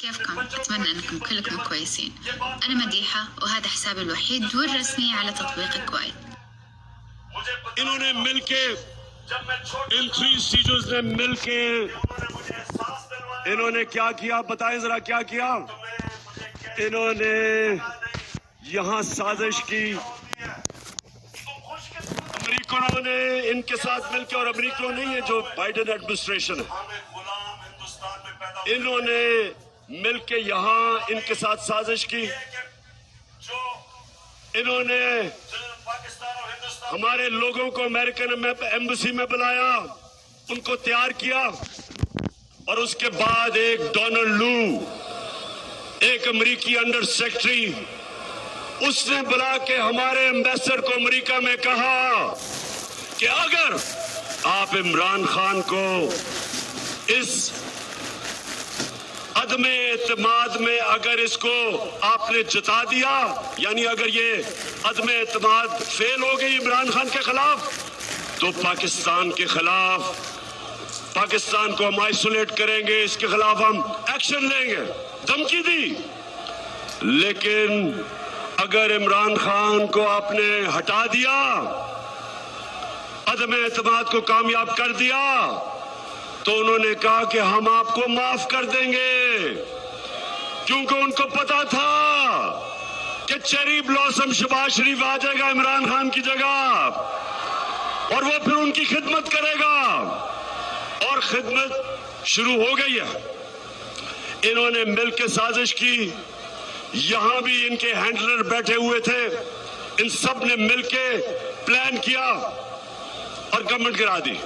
كيفكم؟ أتمنى أنكم كلكم كويسين. أنا مديحة وهذا حسابي الوحيد والرسمي على تطبيق الكويت. इन्होंने मिलके इन 3 सीजन्स ने मिलके इन्होंने क्या किया, बताएं जरा क्या किया। इन्होंने यहाँ साजिश की, अमेरिकनों ने इनके साथ मिलके, और अमेरिकनों नहीं है जो बाइडेन एडमिनिस्ट्रेशन है, इन्होंने मिलके यहाँ इनके साथ साजिश की। इन्होंने हमारे लोगों को अमेरिकन एम्बेसी में बुलाया, उनको तैयार किया, और उसके बाद एक डोनाल्ड लू, एक अमेरिकी अंडर सेक्रेटरी, उसने बुला के हमारे एम्बेसडर को अमेरिका में कहा कि अगर आप इमरान खान को इस अदम एतमाद में अगर इसको आपने जता दिया, यानी अगर ये अदम एतमाद फेल हो गई इमरान खान के खिलाफ, तो पाकिस्तान के खिलाफ, पाकिस्तान को हम आइसोलेट करेंगे, इसके खिलाफ हम एक्शन लेंगे, धमकी दी। लेकिन अगर इमरान खान को आपने हटा दिया, अदम एतमाद को कामयाब कर दिया, तो उन्होंने कहा कि हम आपको माफ कर देंगे, क्योंकि उनको पता था कि चेरी ब्लॉसम शहबाज शरीफ आ जाएगा इमरान खान की जगह, और वो फिर उनकी खिदमत करेगा, और खिदमत शुरू हो गई है। इन्होंने मिलकर साजिश की, यहां भी इनके हैंडलर बैठे हुए थे, इन सब ने मिलके प्लान किया और गवर्नमेंट गिरा दी।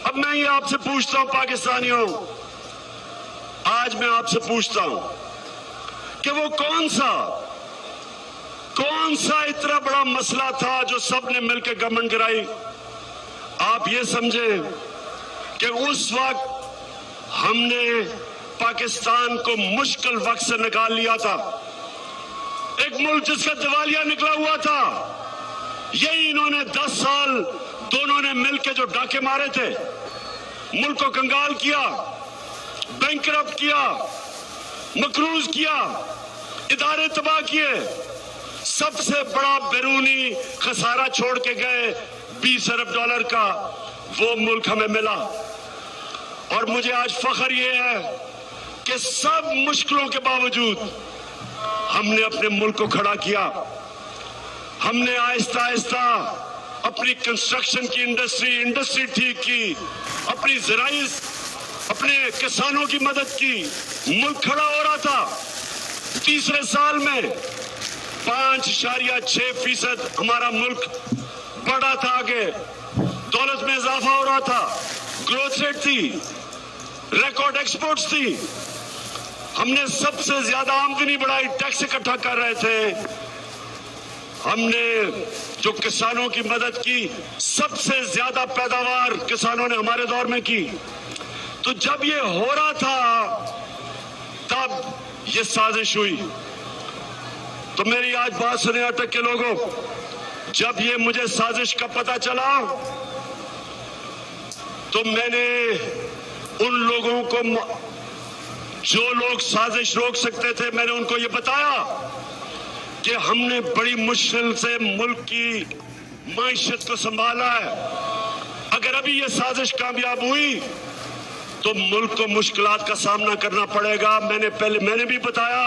अब मैं ये आपसे पूछता हूं पाकिस्तानियों, आज मैं आपसे पूछता हूं कि वो कौन सा इतना बड़ा मसला था जो सब ने मिलकर गवर्नमेंट गिराई। आप ये समझें कि उस वक्त हमने पाकिस्तान को मुश्किल वक्त से निकाल लिया था, एक मुल्क जिसका दिवालिया निकला हुआ था। यही इन्होंने 10 साल दोनों ने मिलकर जो डाके मारे थे, मुल्क को कंगाल किया, बैंकरप्ट किया, मकरूज किया, इदारे तबाह किए, सबसे बड़ा बैरूनी खसारा छोड़ के गए $20 अरब का, वो मुल्क हमें मिला। और मुझे आज फख्र ये है कि सब मुश्किलों के बावजूद हमने अपने मुल्क को खड़ा किया। हमने आहिस्ता आहिस्ता अपनी कंस्ट्रक्शन की इंडस्ट्री ठीक की, अपनी ज़राई, अपने किसानों की मदद की, मुल्क खड़ा हो रहा था। तीसरे साल में 5.6% हमारा मुल्क बढ़ा था, आगे दौलत में इजाफा हो रहा था, ग्रोथ रेट थी, रिकॉर्ड एक्सपोर्ट्स थी, हमने सबसे ज्यादा आमदनी बढ़ाई, टैक्स इकट्ठा कर रहे थे, हमने जो किसानों की मदद की, सबसे ज्यादा पैदावार किसानों ने हमारे दौर में की। तो जब ये हो रहा था तब ये साजिश हुई। तो मेरी आज बात सुने अटक के लोगों, जब ये मुझे साजिश का पता चला तो मैंने उन लोगों को, जो लोग साजिश रोक सकते थे, मैंने उनको ये बताया कि हमने बड़ी मुश्किल से मुल्क की माइशत को संभाला है। अगर अभी ये साजिश कामयाब हुई तो मुल्क को मुश्किलात का सामना करना पड़ेगा। मैंने भी बताया,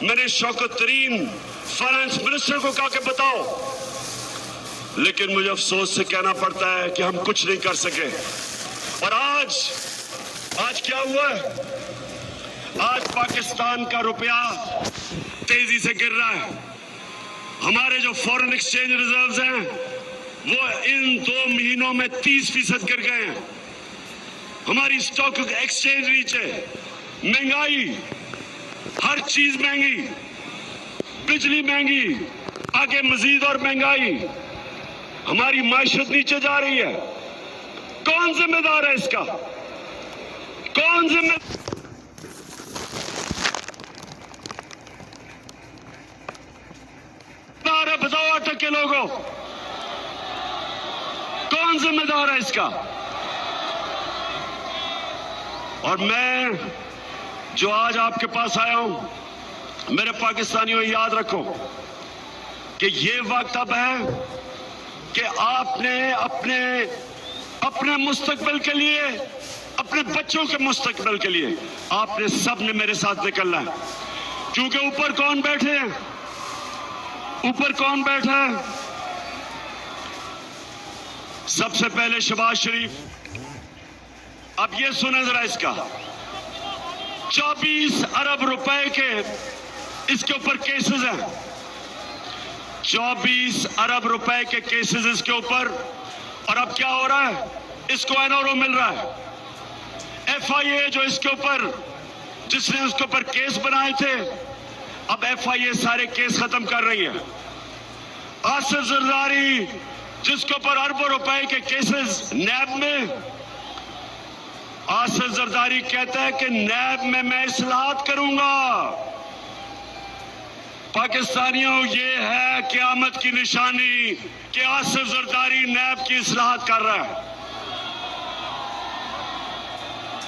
मैंने शौकत तरीन फाइनेंस मिनिस्टर को कहा कि बताओ, लेकिन मुझे अफसोस से कहना पड़ता है कि हम कुछ नहीं कर सके। और आज क्या हुआ है? आज पाकिस्तान का रुपया तेजी से गिर रहा है। हमारे जो फॉरेन एक्सचेंज रिजर्व्स हैं वो इन 2 महीनों में 30% गिर गए हैं। हमारी स्टॉक एक्सचेंज नीचे, महंगाई, हर चीज महंगी, बिजली महंगी, आगे मजीद और महंगाई, हमारी माइशत नीचे जा रही है। कौन जिम्मेदार है इसका? कौन जिम्मेदार? बताओ अटक के लोगों, कौन जिम्मेदार है इसका? और मैं जो आज आपके पास आया हूं, मेरे पाकिस्तानियों याद रखो कि ये वक्त अब है कि आपने अपने मुस्तकबिल के लिए, अपने बच्चों के मुस्तकबिल के लिए आपने सब ने मेरे साथ निकलना है। क्योंकि ऊपर कौन बैठे हैं? ऊपर कौन बैठा है? सबसे पहले शहबाज शरीफ। अब ये सुने जरा इसका, 24 अरब रुपए के इसके ऊपर केसेस हैं, 24 अरब रुपए के केसेस इसके ऊपर। और अब क्या हो रहा है? इसको एनओरो मिल रहा है। एफआईए जो इसके ऊपर, जिसने उसके ऊपर केस बनाए थे, अब एफआईए सारे केस खत्म कर रही है। आसिफ जरदारी जिसके ऊपर अरबों रुपए के केसेस नैब में, आसिफ जरदारी कहता है कि नैब में मैं इस्लाहत करूंगा। पाकिस्तानियों, ये है क़यामत की निशानी कि आसिफ जरदारी नैब की इस्लाहत कर रहा है।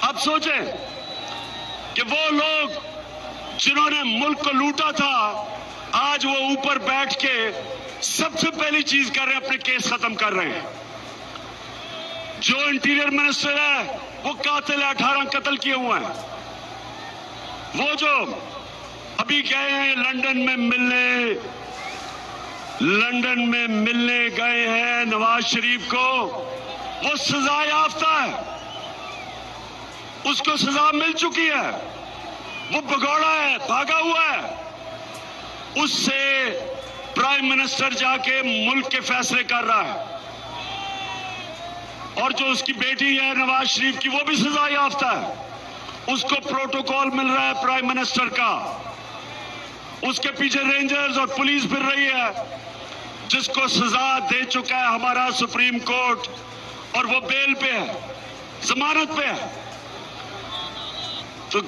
अब सोचें कि वो लोग जिन्होंने मुल्क को लूटा था, आज वो ऊपर बैठ के सबसे पहली चीज कर रहे हैं, अपने केस खत्म कर रहे हैं। जो इंटीरियर मिनिस्टर है वो कातिल है, 18 कत्ल किए हुए हैं। वो जो अभी गए हैं लंदन में मिलने गए हैं नवाज शरीफ को, वो सजा याफ्ता है, उसको सजा मिल चुकी है, वो भगौड़ा है, भागा हुआ है। उससे प्राइम मिनिस्टर जाके मुल्क के फैसले कर रहा है। और जो उसकी बेटी है नवाज शरीफ की, वो भी सजा याफ्ता है, उसको प्रोटोकॉल मिल रहा है प्राइम मिनिस्टर का। उसके पीछे रेंजर्स और पुलिस फिर रही है, जिसको सजा दे चुका है हमारा सुप्रीम कोर्ट, और वो बेल पे है, जमानत पे है। तो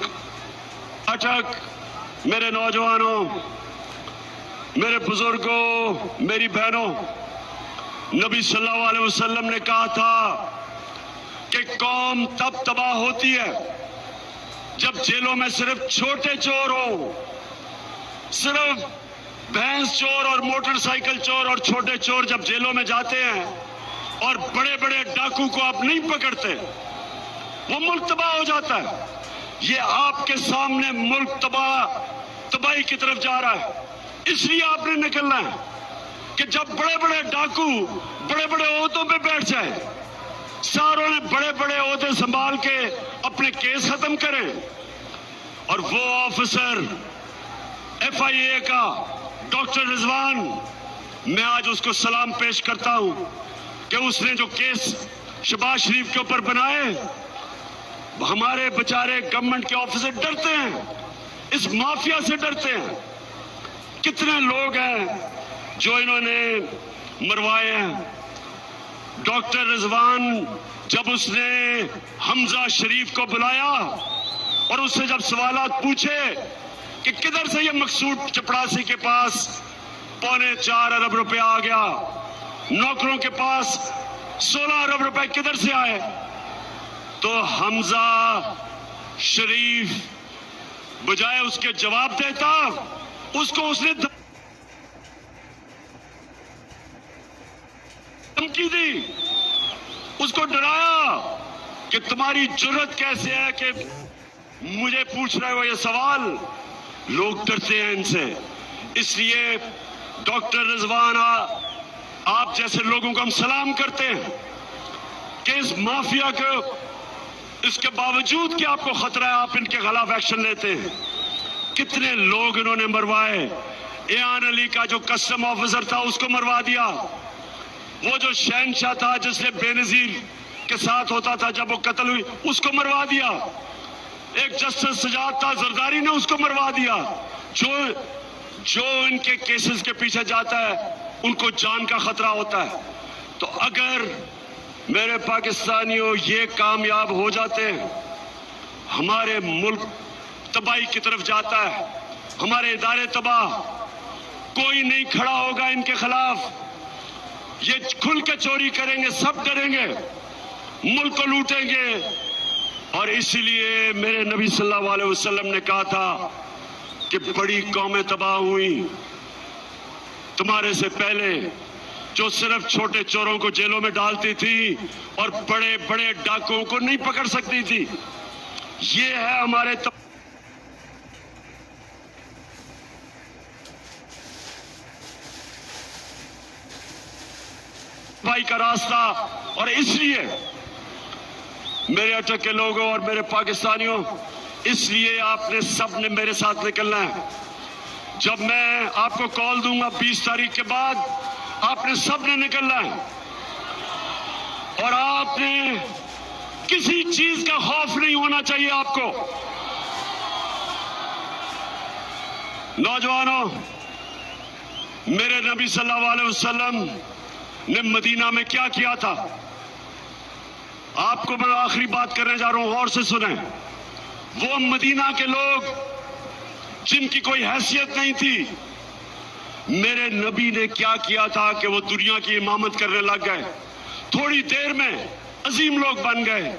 अटक मेरे नौजवानों, मेरे बुजुर्गों, मेरी बहनों, नबी सल्लल्लाहु अलैहि वसल्लम ने कहा था कि कौम तब तबाह होती है जब जेलों में सिर्फ छोटे चोर हो, सिर्फ भैंस चोर और मोटरसाइकिल चोर और छोटे चोर जब जेलों में जाते हैं और बड़े बड़े डाकू को आप नहीं पकड़ते, वो मुल्क तबाह हो जाता है। ये आपके सामने मुल्क तबाही की तरफ जा रहा है। इसलिए आपने निकलना है कि जब बड़े बड़े डाकू बड़े बड़े ओहदों पे बैठ जाए, सारों ने बड़े बड़े ओहदे संभाल के अपने केस खत्म करें, और वो ऑफिसर एफआईए का डॉक्टर रिजवान, मैं आज उसको सलाम पेश करता हूं कि उसने जो केस शहबाज शरीफ के ऊपर बनाए, हमारे बेचारे गवर्नमेंट के ऑफिसर डरते हैं, इस माफिया से डरते हैं। कितने लोग हैं जो इन्होंने मरवाए हैं। डॉक्टर रिजवान जब उसने हमजा शरीफ को बुलाया और उससे जब सवालात पूछे कि किधर से ये मकसूद चपड़ासी के पास 3.25 अरब रुपया आ गया, नौकरों के पास 16 अरब रुपए किधर से आए, तो हमजा शरीफ बजाय उसके जवाब देता, उसको उसने धमकी दी, उसको डराया कि तुम्हारी जुर्रत कैसे है कि मुझे पूछ रहे हो ये सवाल। लोग डरते हैं इनसे। इसलिए डॉक्टर रिजवान, आप जैसे लोगों को हम सलाम करते हैं कि इस माफिया को, इसके बावजूद कि आपको खतरा है, आप इनके खिलाफ एक्शन लेते हैं। कितने लोग इन्होंने मरवाए। एयान अली का जो कस्टम ऑफिसर था उसको मरवा दिया। वो जो शहनशाह था जिसने बेनजीर के साथ होता था जब वो कत्ल हुई, उसको मरवा दिया। एक जस्टिस सजाद था, जरदारी ने उसको मरवा दिया। जो इनके केसेस के पीछे जाता है उनको जान का खतरा होता है। तो अगर मेरे पाकिस्तानियों ये कामयाब हो जाते हैं, हमारे मुल्क तबाही की तरफ जाता है, हमारे इदारे तबाह, कोई नहीं खड़ा होगा इनके खिलाफ। ये खुल के चोरी करेंगे, सब डरेंगे, मुल्क को लूटेंगे اور اسی لیے میرے نبی صلی اللہ علیہ وسلم نے کہا تھا کہ بڑی قومیں تباہ ہوئی تمہارے سے پہلے جو صرف چھوٹے چوروں کو جیلوں میں ڈالتی تھی اور بڑے بڑے ڈاکوؤں کو نہیں پکڑ سکتی تھی. یہ ہے ہمارے بھائی کا راستہ. اور اس لیے میرے اٹک کے لوگوں اور میرے پاکستانیوں، اس لیے آپ نے سب نے میرے ساتھ نکلنا ہے. جب میں آپ کو کال دوں گا 20 تاریخ کے بعد، آپ نے سب نے نکلنا ہے اور آپ نے کسی چیز کا خوف نہیں ہونا چاہیے. آپ کو نوجوانوں، میرے نبی صلی اللہ علیہ وسلم نے مدینہ میں کیا کیا تھا؟ آپ کو میں آخری بات کرنے جا رہا ہوں، غور سے سنیں. وہ مدینہ کے لوگ جن کی کوئی حیثیت نہیں تھی، میرے نبی نے کیا کیا تھا کہ وہ دنیا کی امامت کرنے لگ گئے. تھوڑی دیر میں عظیم لوگ بن گئے.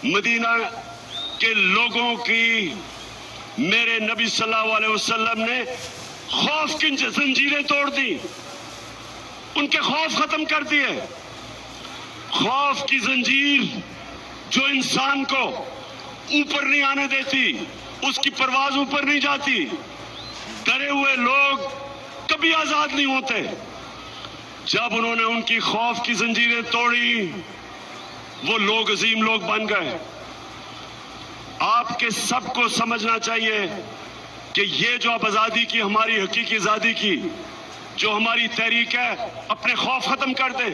مدینہ کے لوگوں کی میرے نبی صلی اللہ علیہ وسلم نے خوف کی زنجیریں توڑ دی، ان کے خوف ختم کر دیے. خوف کی زنجیر جو انسان کو اوپر نہیں آنے دیتی، اس کی پرواز اوپر نہیں جاتی. ڈرے ہوئے لوگ کبھی آزاد نہیں ہوتے. جب انہوں نے ان کی خوف کی زنجیریں توڑی، وہ لوگ عظیم لوگ بن گئے. آپ کے سب کو سمجھنا چاہیے کہ یہ جو اب آزادی کی، ہماری حقیقی آزادی کی جو ہماری تحریک ہے، اپنے خوف ختم کر دیں.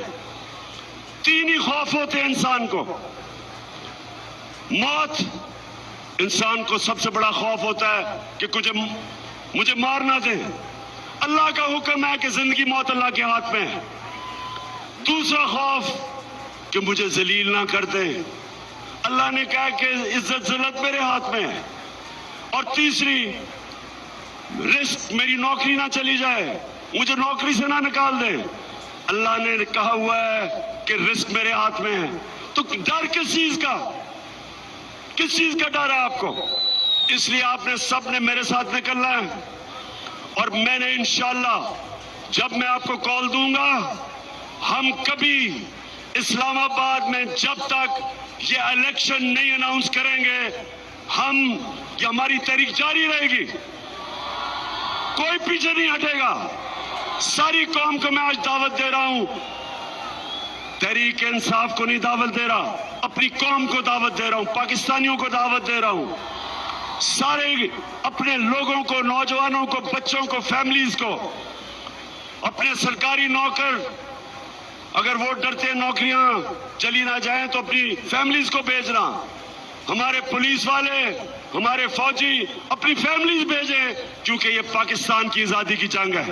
3 ہی خوف ہوتے ہیں انسان کو. موت، انسان کو سب سے بڑا خوف ہوتا ہے کہ مجھے مار نہ دیں. اللہ کا حکم ہے کہ زندگی موت اللہ کے ہاتھ میں ہے. دوسرا خوف کہ مجھے ذلیل نہ کر دیں. اللہ نے کہا کہ عزت ذلت میرے ہاتھ میں ہے. اور تیسری، رزق، میری نوکری نہ چلی جائے، مجھے نوکری سے نہ نکال دیں. اللہ نے کہا ہوا ہے کہ رزق میرے ہاتھ میں ہے. تو ڈر کس چیز کا ڈر ہے آپ کو؟ اس لیے آپ نے سب نے میرے ساتھ نکلنا ہے. اور میں نے انشاءاللہ جب میں آپ کو کال دوں گا، ہم کبھی اسلام آباد میں جب تک یہ الیکشن نہیں اناؤنس کریں گے، یہ ہماری تحریک جاری رہے گی. کوئی پیچھے نہیں ہٹے گا. ساری قوم کو میں آج دعوت دے رہا ہوں، تحریک انصاف کو نہیں دعوت دے رہا، اپنی قوم کو دعوت دے رہا ہوں، پاکستانیوں کو دعوت دے رہا ہوں. سارے اپنے لوگوں کو، نوجوانوں کو، بچوں کو، فیملیز کو، اپنے سرکاری نوکر، اگر وہ ڈرتے نوکریاں چلی نہ جائیں تو اپنی فیملیز کو بھیجنا. ہمارے پولیس والے، ہمارے فوجی اپنی فیملیز بھیجیں، کیونکہ یہ پاکستان کی آزادی کی جنگ ہے.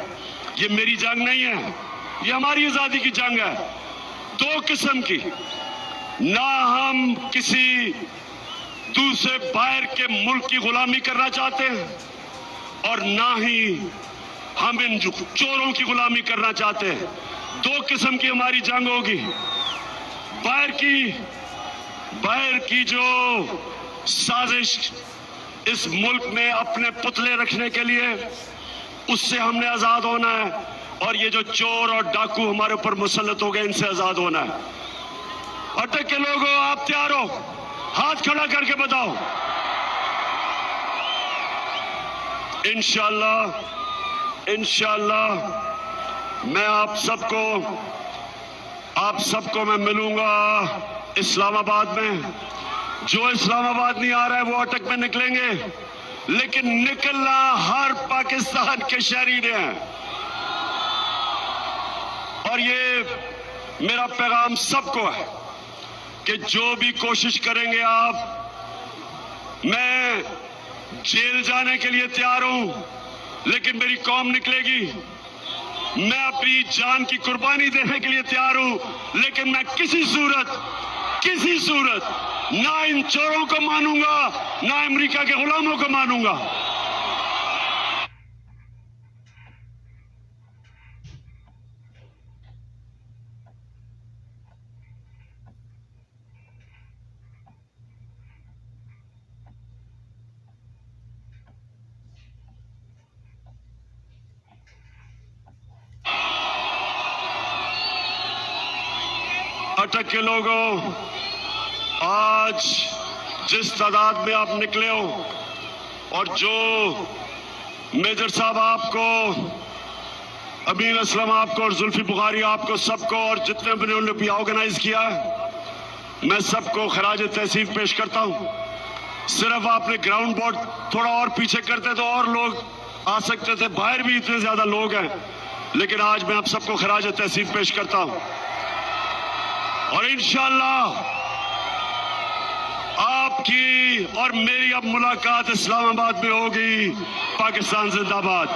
یہ میری جنگ نہیں ہے، یہ ہماری آزادی کی جنگ ہے. 2 قسم کی، نہ ہم کسی دوسرے باہر کے ملک کی غلامی کرنا چاہتے ہیں اور نہ ہی ہم ان چوروں کی غلامی کرنا چاہتے ہیں. 2 قسم کی ہماری جنگ ہوگی. باہر کی جو سازش اس ملک میں اپنے پتلے رکھنے کے لیے، اس سے ہم نے آزاد ہونا ہے. اور یہ جو چور اور ڈاکو ہمارے اوپر مسلط ہو گئے ان سے آزاد ہونا ہے. اٹک کے لوگوں آپ تیار ہو؟ ہاتھ کھڑا کر کے بتاؤ. انشاءاللہ میں آپ سب کو میں ملوں گا اسلام آباد میں. جو اسلام آباد نہیں آ رہا ہے وہ اٹک میں نکلیں گے, لیکن نکلنا ہر پاکستان کے شہری نے ہے. اور یہ میرا پیغام سب کو ہے کہ جو بھی کوشش کریں گے آپ, میں جیل جانے کے لیے تیار ہوں, لیکن میری قوم نکلے گی. میں اپنی جان کی قربانی دینے کے لیے تیار ہوں, لیکن میں کسی صورت نہ ان چوروں کو مانوں گا, نہ امریکہ کے غلاموں کو مانوں گا. اٹک کے لوگوں, آج جس تعداد میں آپ نکلے ہو, اور جو میجر صاحب آپ کو, امین اسلم آپ کو, اور زلفی بخاری آپ کو, سب کو, اور جتنے بھی انہوں نے آرگنائز کیا ہے, میں سب کو خراج تحسین پیش کرتا ہوں. صرف آپ نے گراؤنڈ بورڈ تھوڑا اور پیچھے کرتے تو اور لوگ آ سکتے تھے, باہر بھی اتنے زیادہ لوگ ہیں, لیکن آج میں آپ سب کو خراج تحسین پیش کرتا ہوں. اور انشاءاللہ آپ کی اور میری اب ملاقات اسلام آباد میں ہوگی. پاکستان زندہ باد.